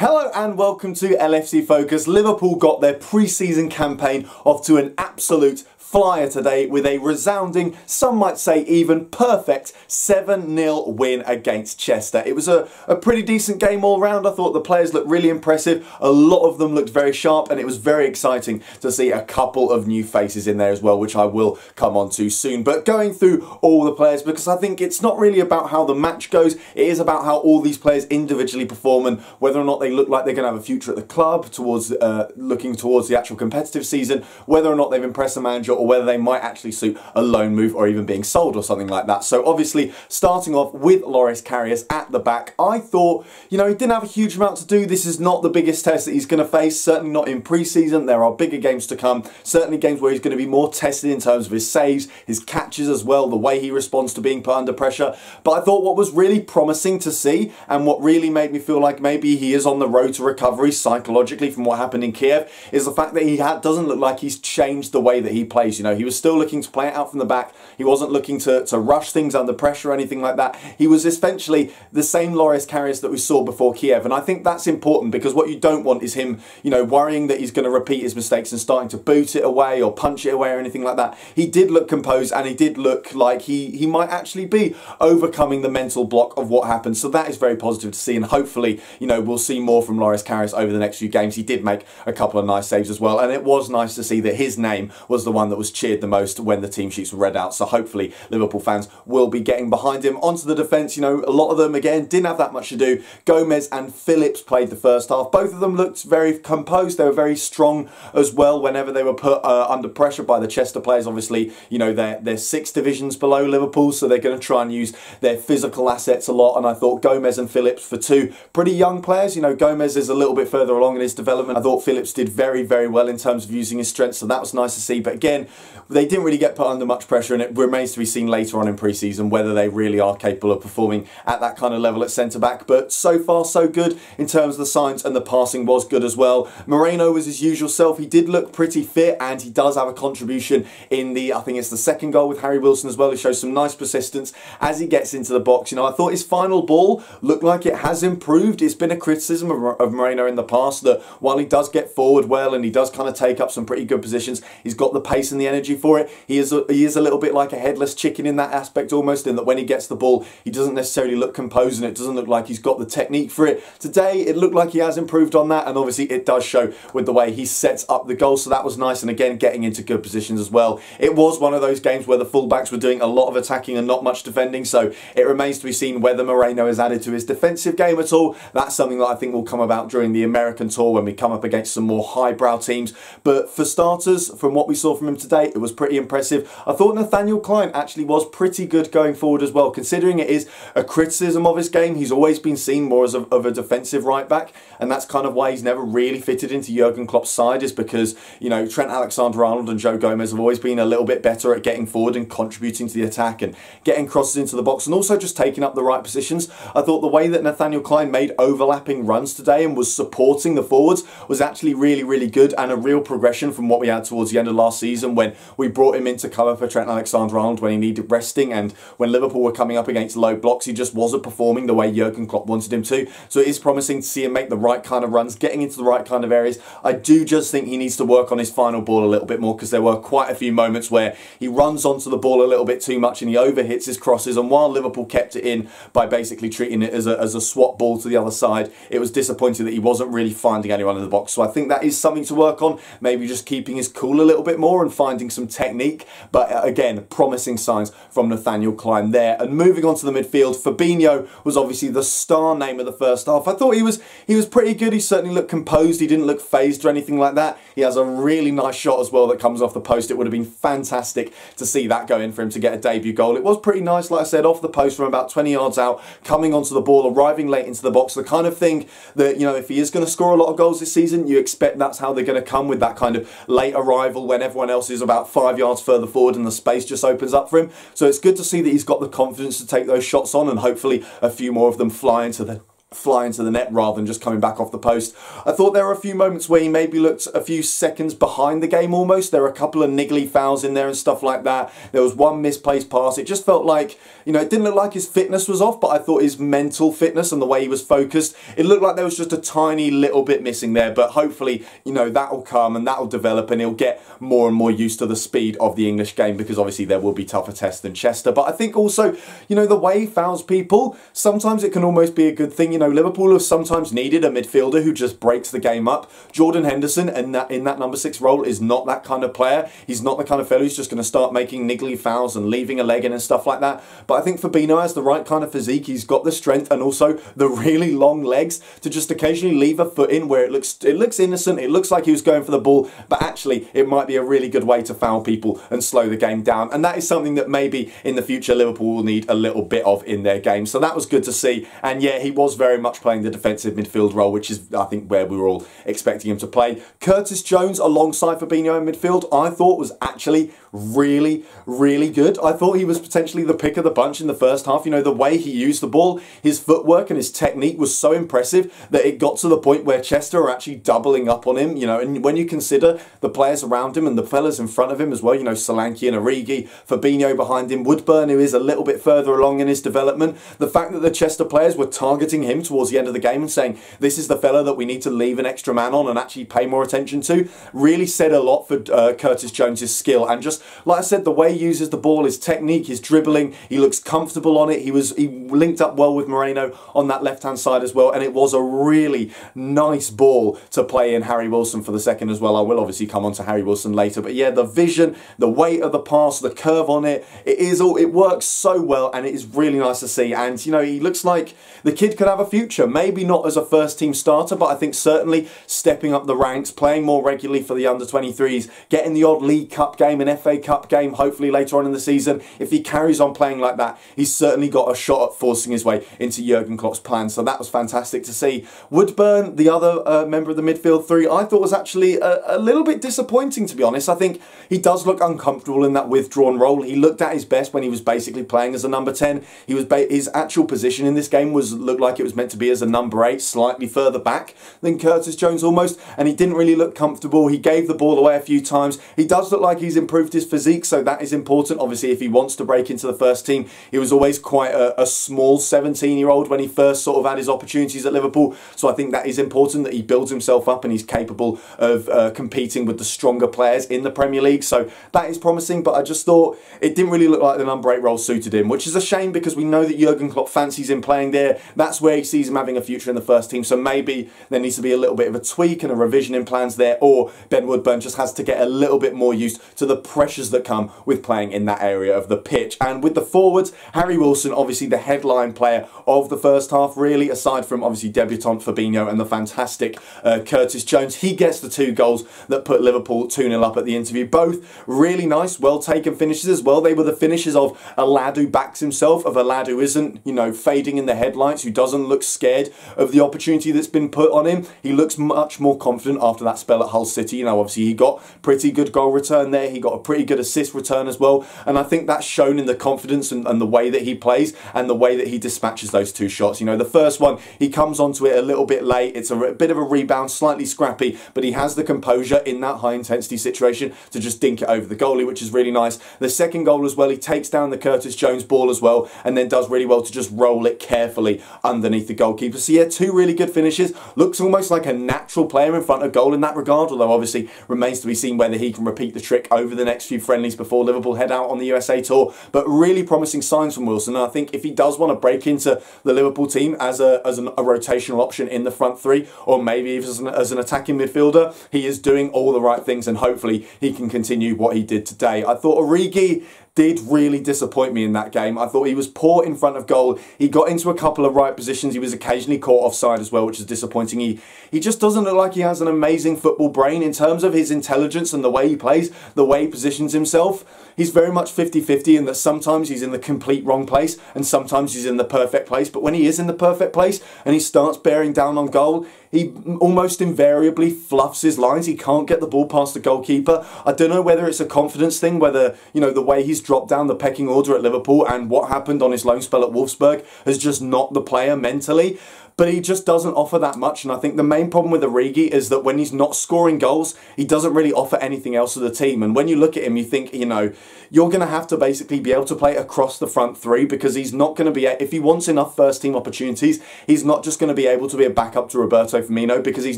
Hello and welcome to LFC Focus. Liverpool got their pre-season campaign off to an absolute flyer today with a resounding, some might say even perfect 7-0 win against Chester. It was a pretty decent game all round. I thought the players looked really impressive. A lot of them looked very sharp and it was very exciting to see a couple of new faces in there as well, which I will come on to soon. But going through all the players, because I think it's not really about how the match goes, it is about how all these players individually perform and whether or not they look like they're going to have a future at the club, towards looking towards the actual competitive season, whether or not they've impressed the manager or whether they might actually suit a loan move or even being sold or something like that. So obviously starting off with Loris Karius at the back, I thought, you know, he didn't have a huge amount to do. This is not the biggest test that he's going to face, certainly not in pre-season. There are bigger games to come, certainly games where he's going to be more tested in terms of his saves, his catches as well, the way he responds to being put under pressure. But I thought what was really promising to see and what really made me feel like maybe he is on the road to recovery psychologically from what happened in Kiev is the fact that he doesn't look like he's changed the way that he plays. You know, he was still looking to play it out from the back. He wasn't looking to rush things under pressure or anything like that. He was essentially the same Loris Karius that we saw before Kiev. And I think that's important because what you don't want is him, you know, worrying that he's going to repeat his mistakes and starting to boot it away or punch it away or anything like that. He did look composed and he did look like he might actually be overcoming the mental block of what happened. So that is very positive to see, and hopefully, you know, we'll see more from Loris Karius over the next few games. He did make a couple of nice saves as well, and it was nice to see that his name was the one that was cheered the most when the team sheets were read out. So hopefully Liverpool fans will be getting behind him. Onto the defence, you know, a lot of them again didn't have that much to do. Gomez and Phillips played the first half. Both of them looked very composed. They were very strong as well whenever they were put under pressure by the Chester players. Obviously, you know, they're 6 divisions below Liverpool, so they're going to try and use their physical assets a lot. And I thought Gomez and Phillips, for two pretty young players, you know, Gomez is a little bit further along in his development. I thought Phillips did very, very well in terms of using his strengths, so that was nice to see. But again, they didn't really get put under much pressure, and it remains to be seen later on in pre-season whether they really are capable of performing at that kind of level at centre-back. But so far so good in terms of the signs, and the passing was good as well. Moreno was his usual self. He did look pretty fit, and he does have a contribution in the, I think it's the second goal with Harry Wilson as well. He shows some nice persistence as he gets into the box. You know, I thought his final ball looked like it has improved. It's been a criticism of Moreno in the past that while he does get forward well and he does kind of take up some pretty good positions, he's got the pace and the energy for it. He is a little bit like a headless chicken in that aspect almost, in that when he gets the ball, he doesn't necessarily look composed and it doesn't look like he's got the technique for it. Today, it looked like he has improved on that, and obviously it does show with the way he sets up the goal, so that was nice, and again, getting into good positions as well. It was one of those games where the fullbacks were doing a lot of attacking and not much defending, so it remains to be seen whether Moreno has added to his defensive game at all. That's something that I think will come about during the American tour when we come up against some more highbrow teams. But for starters, from what we saw from him today, it was pretty impressive. I thought Nathaniel Klein actually was pretty good going forward as well, considering it is a criticism of his game. He's always been seen more as of a defensive right back, and that's kind of why he's never really fitted into Jurgen Klopp's side, is because, you know, Trent Alexander-Arnold and Joe Gomez have always been a little bit better at getting forward and contributing to the attack and getting crosses into the box and also just taking up the right positions. I thought the way that Nathaniel Klein made overlapping runs today and was supporting the forwards was actually really, really good, and a real progression from what we had towards the end of last season when we brought him into cover for Trent Alexander-Arnold when he needed resting, and when Liverpool were coming up against low blocks, he just wasn't performing the way Jurgen Klopp wanted him to. So it is promising to see him make the right kind of runs, getting into the right kind of areas. I do just think he needs to work on his final ball a little bit more, because there were quite a few moments where he runs onto the ball a little bit too much and he overhits his crosses, and while Liverpool kept it in by basically treating it as a swap ball to the other side, it was disappointing that he wasn't really finding anyone in the box. So I think that is something to work on, maybe just keeping his cool a little bit more and finding some technique. But again, promising signs from Nathaniel Klein there. And moving on to the midfield, Fabinho was obviously the star name of the first half. I thought he was pretty good. He certainly looked composed. He didn't look phased or anything like that. He has a really nice shot as well that comes off the post. It would have been fantastic to see that go in for him to get a debut goal. It was pretty nice, like I said, off the post from about 20 yards out, coming onto the ball, arriving late into the box. The kind of thing that, you know, if he is going to score a lot of goals this season, you expect that's how they're going to come, with that kind of late arrival when everyone else is about 5 yards further forward and the space just opens up for him. So it's good to see that he's got the confidence to take those shots on, and hopefully a few more of them fly into the fly into the net rather than just coming back off the post. I thought there were a few moments where he maybe looked a few seconds behind the game almost. There were a couple of niggly fouls in there and stuff like that. There was one misplaced pass. It just felt like, you know, it didn't look like his fitness was off, but I thought his mental fitness and the way he was focused, it looked like there was just a tiny little bit missing there. But hopefully, you know, that'll come and that'll develop and he'll get more and more used to the speed of the English game, because obviously there will be tougher tests than Chester. But I think also, you know, the way he fouls people, sometimes it can almost be a good thing. You know, Liverpool have sometimes needed a midfielder who just breaks the game up. Jordan Henderson in that number 6 role is not that kind of player. He's not the kind of fellow who's just going to start making niggly fouls and leaving a leg in and stuff like that. But I think Fabinho has the right kind of physique. He's got the strength and also the really long legs to just occasionally leave a foot in where it looks innocent. It looks like he was going for the ball, but actually it might be a really good way to foul people and slow the game down. And that is something that maybe in the future Liverpool will need a little bit of in their game. So that was good to see. And yeah, he was very much playing the defensive midfield role, which is, I think, where we were all expecting him to play. Curtis Jones alongside Fabinho in midfield, I thought was actually really, really good. I thought he was potentially the pick of the bunch in the first half. You know, the way he used the ball, his footwork and his technique was so impressive that it got to the point where Chester are actually doubling up on him, you know, and when you consider the players around him and the fellas in front of him as well, you know, Solanke and Origi, Fabinho behind him, Woodburn, who is a little bit further along in his development, the fact that the Chester players were targeting him towards the end of the game and saying, this is the fella that we need to leave an extra man on and actually pay more attention to, really said a lot for Curtis Jones's skill. And just like I said, the way he uses the ball, his technique, his dribbling, he looks comfortable on it. He linked up well with Moreno on that left-hand side as well, and it was a really nice ball to play in Harry Wilson for the second as well. I will obviously come on to Harry Wilson later, but yeah, the vision, the weight of the pass, the curve on it, it works so well, and it is really nice to see. And you know, he looks like the kid could have a future, maybe not as a first team starter, but I think certainly stepping up the ranks, playing more regularly for the under-23s, getting the odd League Cup game and FA Cup game hopefully later on in the season. If he carries on playing like that, he's certainly got a shot at forcing his way into Jurgen Klopp's plan. So that was fantastic to see. Woodburn, the other member of the midfield three, I thought was actually a little bit disappointing, to be honest. I think he does look uncomfortable in that withdrawn role. He looked at his best when he was basically playing as a number 10. His actual position in this game looked like it was meant to be as a number 8, slightly further back than Curtis Jones almost, and he didn't really look comfortable. He gave the ball away a few times. He does look like he's improved his physique, so that is important. Obviously, if he wants to break into the first team, he was always quite a small 17-year-old when he first sort of had his opportunities at Liverpool, so I think that is important that he builds himself up and he's capable of competing with the stronger players in the Premier League, so that is promising. But I just thought it didn't really look like the number 8 role suited him, which is a shame because we know that Jurgen Klopp fancies him playing there. That's where he sees him having a future in the first team, so maybe there needs to be a little bit of a tweak and a revision in plans there, or Ben Woodburn just has to get a little bit more used to the pressures that come with playing in that area of the pitch. And with the forwards, Harry Wilson, obviously the headline player of the first half, really, aside from obviously debutant Fabinho and the fantastic Curtis Jones. He gets the 2 goals that put Liverpool 2-0 up at the interview. Both really nice, well-taken finishes as well. They were the finishes of a lad who backs himself, of a lad who isn't, you know, fading in the headlights, who doesn't look scared of the opportunity that's been put on him. He looks much more confident after that spell at Hull City. You know, obviously he got pretty good goal return there. He got a pretty good assist return as well. And I think that's shown in the confidence and the way that he plays and the way that he dispatches those 2 shots. You know, the first one, he comes onto it a little bit late. It's a bit of a rebound, slightly scrappy, but he has the composure in that high intensity situation to just dink it over the goalie, which is really nice. The second goal as well, he takes down the Curtis Jones ball as well and then does really well to just roll it carefully underneath the goalkeeper. So yeah, 2 really good finishes. Looks almost like a natural player in front of goal in that regard, although obviously remains to be seen whether he can repeat the trick over the next few friendlies before Liverpool head out on the USA tour. But really promising signs from Wilson, and I think if he does want to break into the Liverpool team as a rotational option in the front 3, or maybe even as an attacking midfielder, he is doing all the right things, and hopefully he can continue what he did today. I thought Origi did really disappoint me in that game. I thought he was poor in front of goal. He got into a couple of right positions. He was occasionally caught offside as well, which is disappointing. He just doesn't look like he has an amazing football brain in terms of his intelligence and the way he plays, the way he positions himself. He's very much 50-50 in that sometimes he's in the complete wrong place and sometimes he's in the perfect place. But when he is in the perfect place and he starts bearing down on goal, he almost invariably fluffs his lines. He can't get the ball past the goalkeeper. I don't know whether it's a confidence thing, whether, you know, the way he's dropped down the pecking order at Liverpool and what happened on his loan spell at Wolfsburg has just knocked the player mentally. but he just doesn't offer that much. And I think the main problem with Origi is that when he's not scoring goals, he doesn't really offer anything else to the team. And when you look at him, you think, you know, you're going to have to basically be able to play across the front three, because he's not going to be, if he wants enough first team opportunities, he's not just going to be able to be a backup to Roberto Firmino, because he's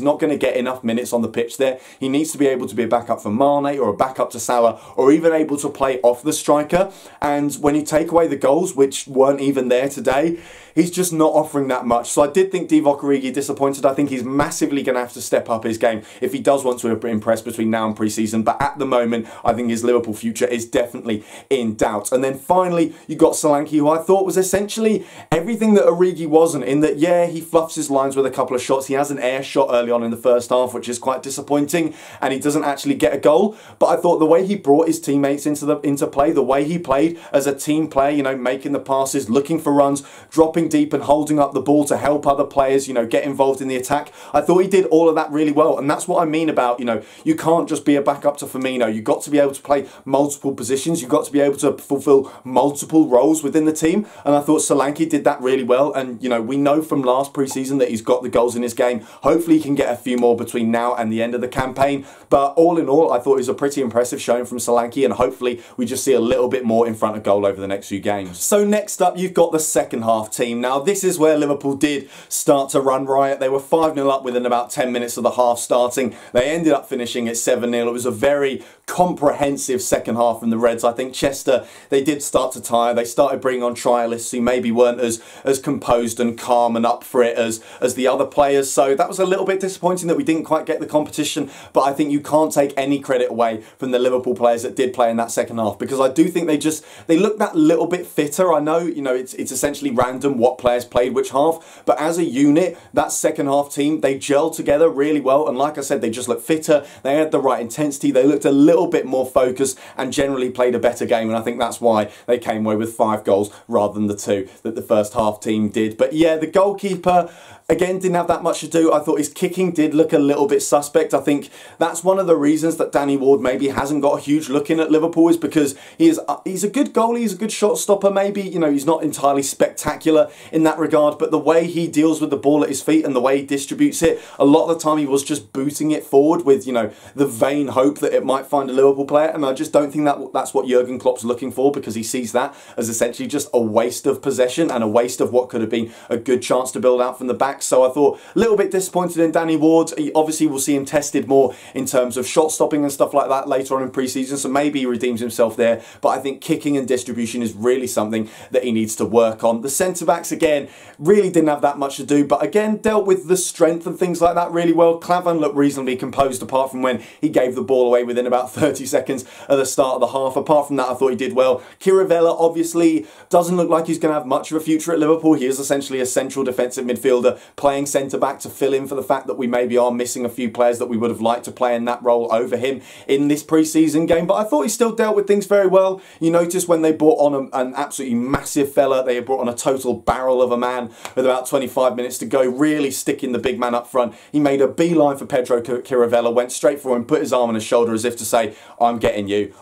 not going to get enough minutes on the pitch there. He needs to be able to be a backup for Mane or a backup to Salah, or even able to play off the striker. And when you take away the goals, which weren't even there today, he's just not offering that much. So I did think Divock Origi disappointed. I think he's massively going to have to step up his game if he does want to impress between now and pre-season. But at the moment, I think his Liverpool future is definitely in doubt. And then finally, you got Solanke, who I thought was essentially everything that Origi wasn't, in that, yeah, he fluffs his lines with a couple of shots. He has an air shot early on in the first half, which is quite disappointing, and he doesn't actually get a goal. But I thought the way he brought his teammates into play, the way he played as a team player, you know, making the passes, looking for runs, dropping deep and holding up the ball to help other players, you know, get involved in the attack. I thought he did all of that really well, and that's what I mean about, you know, you can't just be a backup to Firmino. You've got to be able to play multiple positions. You've got to be able to fulfill multiple roles within the team, and I thought Solanke did that really well. And, you know, we know from last pre-season that he's got the goals in his game. Hopefully he can get a few more between now and the end of the campaign, but all in all, I thought it was a pretty impressive showing from Solanke, and hopefully we just see a little bit more in front of goal over the next few games. So next up, you've got the second half team. Now, this is where Liverpool did start to run riot. They were 5-0 up within about 10 minutes of the half starting. They ended up finishing at 7-0. It was a very comprehensive second half from the Reds. I think Chester, they did start to tire. They started bringing on trialists who maybe weren't as composed and calm and up for it as the other players. So that was a little bit disappointing that we didn't quite get the competition, but I think you can't take any credit away from the Liverpool players that did play in that second half, because I do think they looked that little bit fitter. I know, you know, it's essentially random what players played which half, but as a unit, that second half team, they gelled together really well, and like I said, they just looked fitter. They had the right intensity. They looked a little bit more focused and generally played a better game, and I think that's why they came away with 5 goals rather than the 2 that the first half team did. But yeah, the goalkeeper, again, didn't have that much to do. I thought his kicking did look a little bit suspect. I think that's one of the reasons that Danny Ward maybe hasn't got a huge look in at Liverpool, is because he's a good goalie, he's a good shot stopper maybe. You know, he's not entirely spectacular in that regard, but the way he deals with the ball at his feet and the way he distributes it, a lot of the time he was just booting it forward with, you know, the vain hope that it might find a Liverpool player, and I just don't think that's what Jurgen Klopp's looking for, because he sees that as essentially just a waste of possession and a waste of what could have been a good chance to build out from the back. So I thought a little bit disappointed in Danny Ward. Obviously we'll see him tested more in terms of shot stopping and stuff like that later on in pre-season, so maybe he redeems himself there, but I think kicking and distribution is really something that he needs to work on. The centre-backs, again, really didn't have that much to do, but again, dealt with the strength and things like that really well. Clavan looked reasonably composed, apart from when he gave the ball away within about 30 seconds at the start of the half. Apart from that, I thought he did well. Chiravella obviously doesn't look like he's going to have much of a future at Liverpool. He is essentially a central defensive midfielder playing centre-back to fill in for the fact that we maybe are missing a few players that we would have liked to play in that role over him in this pre-season game. But I thought he still dealt with things very well. You notice when they brought on an absolutely massive fella, they brought on a total barrel of a man with about 25 minutes to go, really sticking the big man up front. He made a beeline for Pedro Chiravella, went straight for him, put his arm on his shoulder as if to say, I'm getting you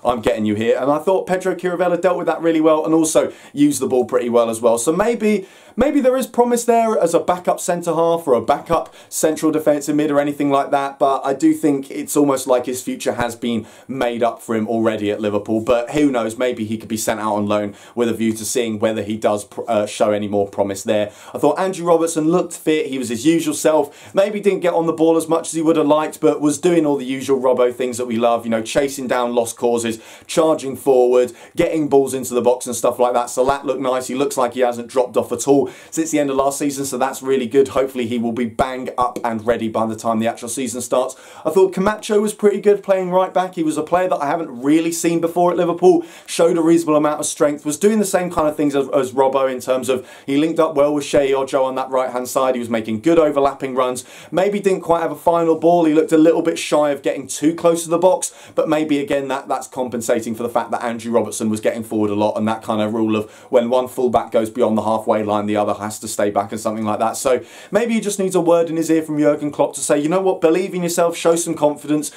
here. And I thought Pedro Chiravella dealt with that really well, and also used the ball pretty well as well. So maybe there is promise there as a backup centre-half or a backup central defensive mid or anything like that, but I do think it's almost like his future has been made up for him already at Liverpool. But who knows, maybe he could be sent out on loan with a view to seeing whether he does show any more promise there. I thought Andrew Robertson looked fit. He was his usual self. Maybe didn't get on the ball as much as he would have liked, but was doing all the usual Robbo things that we love, you know, chasing down lost causes, charging forward, getting balls into the box and stuff like that. So that looked nice. He looks like he hasn't dropped off at all since the end of last season, so that's really good. Hopefully he will be bang up and ready by the time the actual season starts. I thought Camacho was pretty good playing right back. He was a player that I haven't really seen before at Liverpool, showed a reasonable amount of strength, was doing the same kind of things as Robbo in terms of he linked up well with Shea Ojo on that right hand side. He was making good overlapping runs, maybe didn't quite have a final ball. He looked a little bit shy of getting too close to the box, but maybe again that's compensating for the fact that Andrew Robertson was getting forward a lot, and that kind of rule of when one fullback goes beyond the halfway line, the other has to stay back and something like that. So maybe he just needs a word in his ear from Jurgen Klopp to say, you know what, believe in yourself, show some confidence.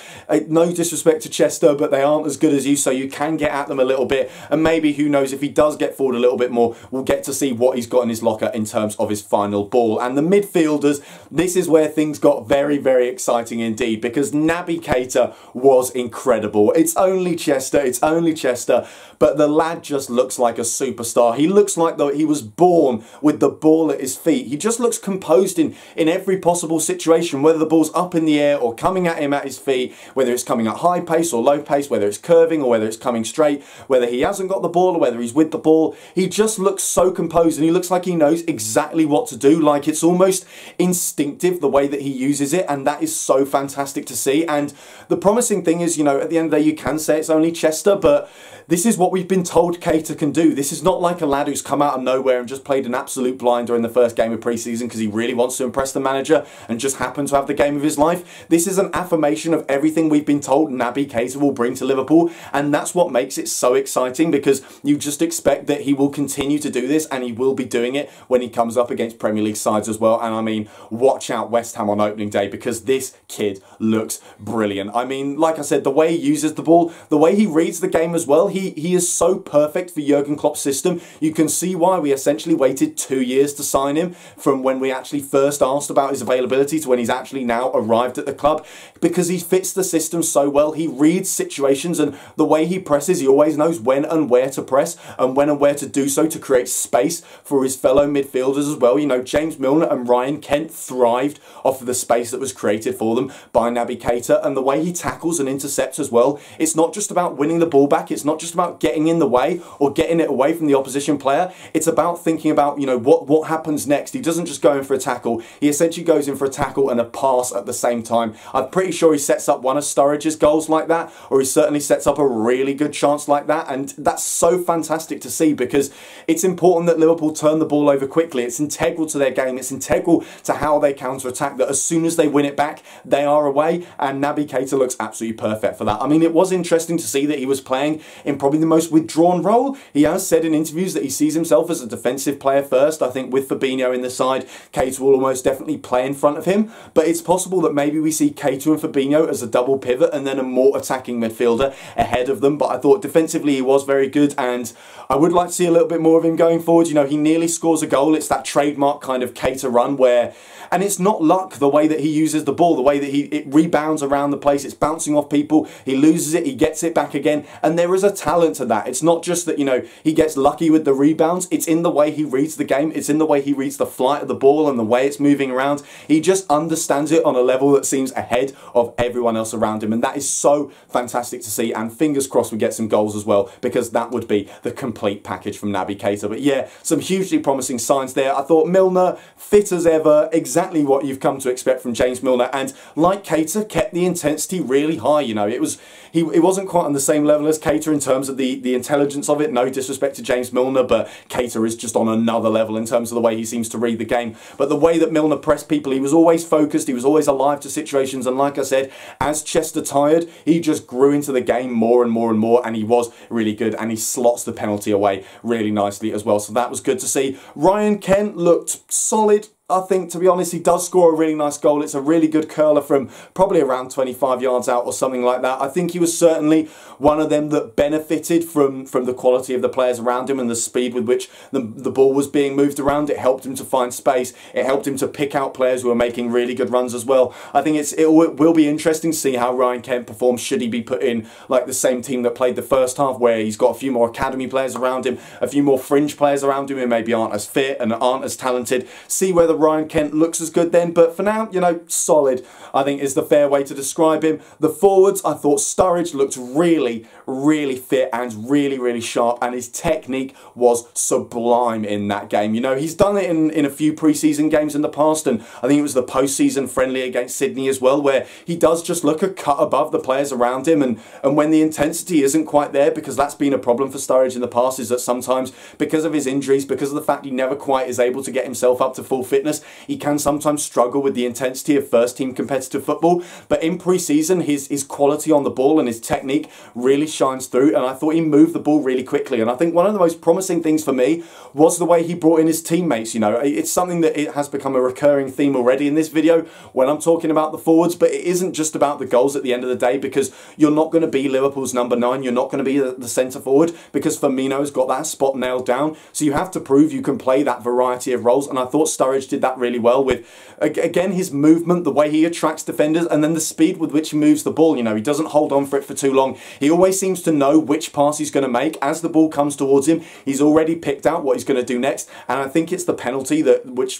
No disrespect to Chester, but they aren't as good as you, so you can get at them a little bit. And maybe, who knows, if he does get forward a little bit more, we'll get to see what he's got in his locker in terms of his final ball. And the midfielders, this is where things got very, very exciting indeed, because Naby Keita was incredible. It's only Chester, but the lad just looks like a superstar. He looks like though he was born with the ball at his feet. He just looks composed in every possible situation, whether the ball's up in the air or coming at him at his feet, whether it's coming at high pace or low pace, whether it's curving or whether it's coming straight, whether he hasn't got the ball or whether he's with the ball. He just looks so composed, and he looks like he knows exactly what to do. Like, it's almost instinctive the way that he uses it, and that is so fantastic to see. And the promising thing is, you know, at the end of the day, you can say it's only Chester, but this is what we've been told Keita can do. This is not like a lad who's come out of nowhere and just played an absolute blinder in the first game of pre-season because he really wants to impress the manager and just happened to have the game of his life. This is an affirmation of everything we've been told Naby Keita will bring to Liverpool, and that's what makes it so exciting, because you just expect that he will continue to do this, and he will be doing it when he comes up against Premier League sides as well. And I mean, watch out West Ham on opening day, because this kid looks brilliant. I mean, like I said, the way he uses the ball, the way he reads the game as well, he is so perfect for Jurgen Klopp's system. You can see why we essentially waited 2 years to sign him, from when we actually first asked about his availability to when he's actually now arrived at the club, because he fits the system so well. He reads situations, and the way he presses, he always knows when and where to press and when and where to do so to create space for his fellow midfielders as well. You know, James Milner and Ryan Kent thrived off of the space that was created for them by Naby Keita, and the way he tackles and intercepts as well. It's not just about winning the ball back, it's not just about getting in the way or getting it away from the opposition player. It's about thinking about, you know, what happens next. He doesn't just go in for a tackle, he essentially goes in for a tackle and a pass at the same time. I'm pretty sure he sets up one of Sturridge's goals like that, or he certainly sets up a really good chance like that, and that's so fantastic to see, because it's important that Liverpool turn the ball over quickly. It's integral to their game, it's integral to how they counter-attack, that as soon as they win it back, they are away, and Naby Keita looks absolutely perfect for that. I mean, it was interesting to see that he was playing in probably the most withdrawn role. He has said in interviews that he sees himself as a defensive player first. I think with Fabinho in the side, Keita will almost definitely play in front of him, but it's possible that maybe we see Keita and Fabinho as a double pivot and then a more attacking midfielder ahead of them. But I thought defensively he was very good, and I would like to see a little bit more of him going forward. You know, he nearly scores a goal. It's that trademark kind of Keita run where, and it's not luck, the way that he uses the ball, the way that it rebounds around the place, it's bouncing off people, he loses it, he gets it back again, and there is a talent to that. It's not just that, you know, he gets lucky with the rebounds, it's in the way he reads the game, it's in the way he reads the flight of the ball and the way it's moving around. He just understands it on a level that seems ahead of everyone else around him, and that is so fantastic to see, and fingers crossed we get some goals as well, because that would be the complete package from Naby Keita. But yeah, some hugely promising signs there. I thought Milner, fit as ever, exactly what you've come to expect from James Milner, and like Keita, kept the intensity really high. You know, it wasn't quite on the same level as Keita in terms of the intelligence of it. No disrespect to James Milner, but Keita is just on another level in terms of the way he seems to read the game. But the way that Milner pressed people, he was always focused, he was always alive to situations, and like I said, as Chester tired, he just grew into the game more and more and more, and he was really good, and he slots the penalty away really nicely as well, so that was good to see. Ryan Kent looked solid. I think, to be honest, he does score a really nice goal. It's a really good curler from probably around 25 yards out or something like that. I think he was certainly one of them that benefited from the quality of the players around him and the speed with which the ball was being moved around. It helped him to find space. It helped him to pick out players who were making really good runs as well. I think it will be interesting to see how Ryan Kent performs should he be put in like the same team that played the first half, where he's got a few more academy players around him, a few more fringe players around him who maybe aren't as fit and aren't as talented. See whether Ryan Kent looks as good then, but for now, you know, solid, I think is the fair way to describe him. The forwards, I thought Sturridge looked really, really fit and really, really sharp, and his technique was sublime in that game. You know, he's done it in a few pre-season games in the past, and I think it was the post-season friendly against Sydney as well, where he does just look a cut above the players around him, and when the intensity isn't quite there, because that's been a problem for Sturridge in the past, is that sometimes, because of his injuries, because of the fact he never quite is able to get himself up to full fitness, fitness. He can sometimes struggle with the intensity of first-team competitive football, but in pre-season, his quality on the ball and his technique really shines through, and I thought he moved the ball really quickly. And I think one of the most promising things for me was the way he brought in his teammates. You know, it's something that it has become a recurring theme already in this video when I'm talking about the forwards, but it isn't just about the goals at the end of the day, because you're not going to be Liverpool's number 9, you're not going to be the centre forward, because Firmino's got that spot nailed down. So you have to prove you can play that variety of roles, and I thought Sturridge did that really well with, again, his movement, the way he attracts defenders, and then the speed with which he moves the ball. You know, he doesn't hold on for it for too long. He always seems to know which pass he's going to make. As the ball comes towards him, he's already picked out what he's going to do next, and I think it's the penalty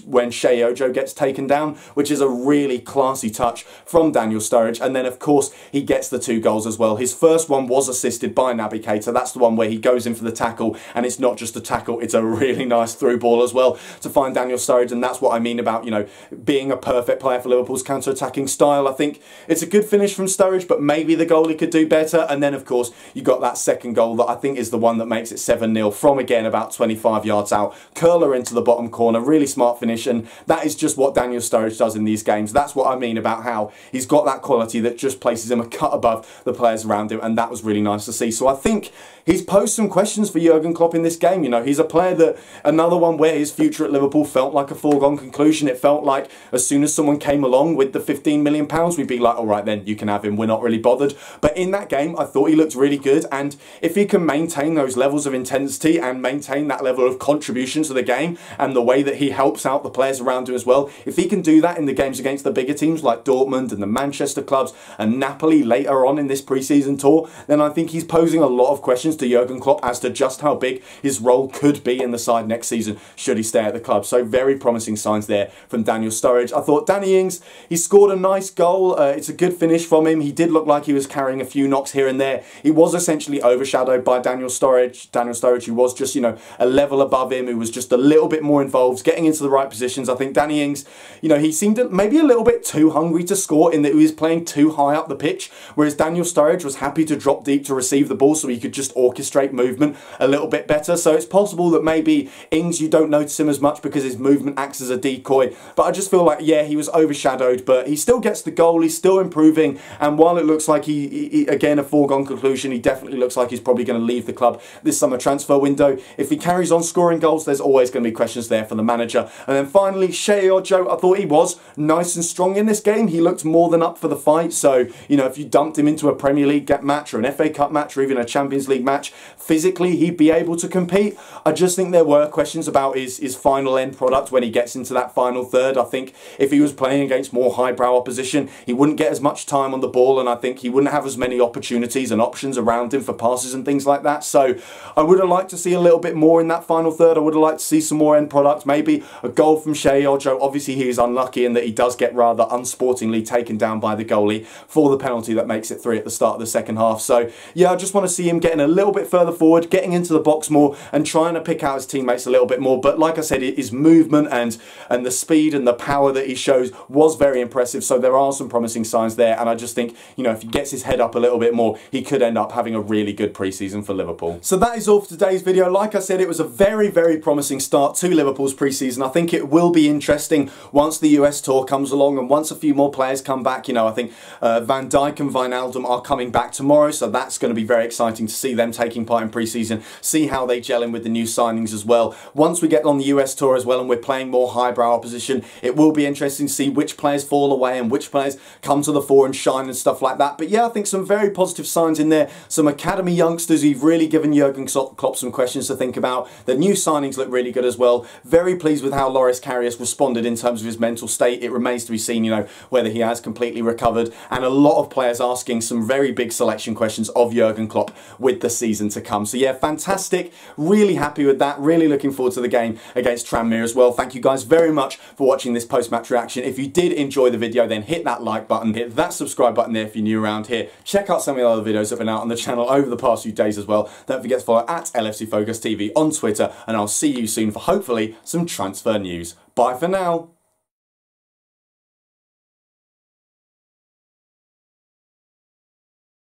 when Shea Ojo gets taken down, which is a really classy touch from Daniel Sturridge. And then, of course, he gets the 2 goals as well. His first one was assisted by Naby Keita. That's the one where he goes in for the tackle, and it's not just a tackle, it's a really nice through ball as well to find Daniel Sturridge. And that's what I mean about, you know, being a perfect player for Liverpool's counter-attacking style. I think it's a good finish from Sturridge, but maybe the goalie could do better. And then, of course, you got that second goal that I think is the one that makes it 7-0 from, again, about 25 yards out. Curler into the bottom corner, really smart finish, and that is just what Daniel Sturridge does in these games. That's what I mean about how he's got that quality that just places him a cut above the players around him, and that was really nice to see. So I think he's posed some questions for Jurgen Klopp in this game. You know, he's a player that, another one where his future at Liverpool felt like a foregone conclusion. It felt like as soon as someone came along with the £15 million, we'd be like, all right, then you can have him, we're not really bothered. But in that game, I thought he looked really good, and if he can maintain those levels of intensity and maintain that level of contribution to the game and the way that he helps out the players around him as well, if he can do that in the games against the bigger teams like Dortmund and the Manchester clubs and Napoli later on in this pre-season tour, then I think he's posing a lot of questions to Jurgen Klopp as to just how big his role could be in the side next season should he stay at the club. So very promising signs there from Daniel Sturridge. I thought Danny Ings, he scored a nice goal. It's a good finish from him. He did look like he was carrying a few knocks here and there. He was essentially overshadowed by Daniel Sturridge. Daniel Sturridge, who was just, you know, a level above him, who was just a little bit more involved, getting into the right positions. I think Danny Ings, you know, he seemed maybe a little bit too hungry to score in that he was playing too high up the pitch, whereas Daniel Sturridge was happy to drop deep to receive the ball so he could just orchestrate movement a little bit better. So it's possible that maybe Ings, you don't notice him as much because his movement acts as a decoy, but I just feel like, yeah, he was overshadowed, but he still gets the goal, he's still improving, and while it looks like he again, a foregone conclusion, he definitely looks like he's probably going to leave the club this summer transfer window. If he carries on scoring goals, there's always going to be questions there for the manager. And then finally, Shea Ojo, I thought he was nice and strong in this game. He looked more than up for the fight, so, you know, if you dumped him into a Premier League match or an FA Cup match or even a Champions League match, physically he'd be able to compete. I just think there were questions about his final end product when he gets into that final third. I think if he was playing against more highbrow opposition, he wouldn't get as much time on the ball, and I think he wouldn't have as many opportunities and options around him for passes and things like that. So I would have liked to see a little bit more in that final third. I would have liked to see some more end product, maybe a goal from Shea Ojo. Obviously he is unlucky in that he does get rather unsportingly taken down by the goalie for the penalty that makes it 3 at the start of the second half. So yeah, I just want to see him getting a little bit further forward, getting into the box more and trying to pick out his teammates a little bit more. But like I said, his movement and the speed and the power that he shows was very impressive. So there are some promising signs there, and I just think, you know, if he gets his head up a little bit more, he could end up having a really good pre-season for Liverpool. So that is all for today's video. Like I said, it was a very, very promising start to Liverpool's pre-season. I think it will be interesting once the US tour comes along and once a few more players come back. You know, I think Van Dijk and Wijnaldum are coming back tomorrow, so that's going to be very exciting to see them taking part in pre-season, see how they gel in with the new signings as well. Once we get on the US tour as well and we're playing more highbrow opposition, it will be interesting to see which players fall away and which players come to the fore and shine and stuff like that. But yeah, I think some very positive signs in there. Some academy youngsters who've really given Jurgen Klopp some questions to think about. The new signings look really good as well. Very pleased with how Loris Karius responded in terms of his mental state. It remains to be seen, you know, whether he has completely recovered. And a lot of players asking some very big selection questions of Jurgen Klopp with the season to come. So yeah, fantastic. Really happy with that. Really looking forward to the game against Tranmere as well. Thank you guys very much for watching this post-match reaction. If you did enjoy the video, then hit that like button, hit that subscribe button there if you're new around here. Check out some of the other videos that have been out on the channel over the past few days as well. Don't forget to follow at LFC Focus TV on Twitter, and I'll see you soon for hopefully some transfer news. Bye for now.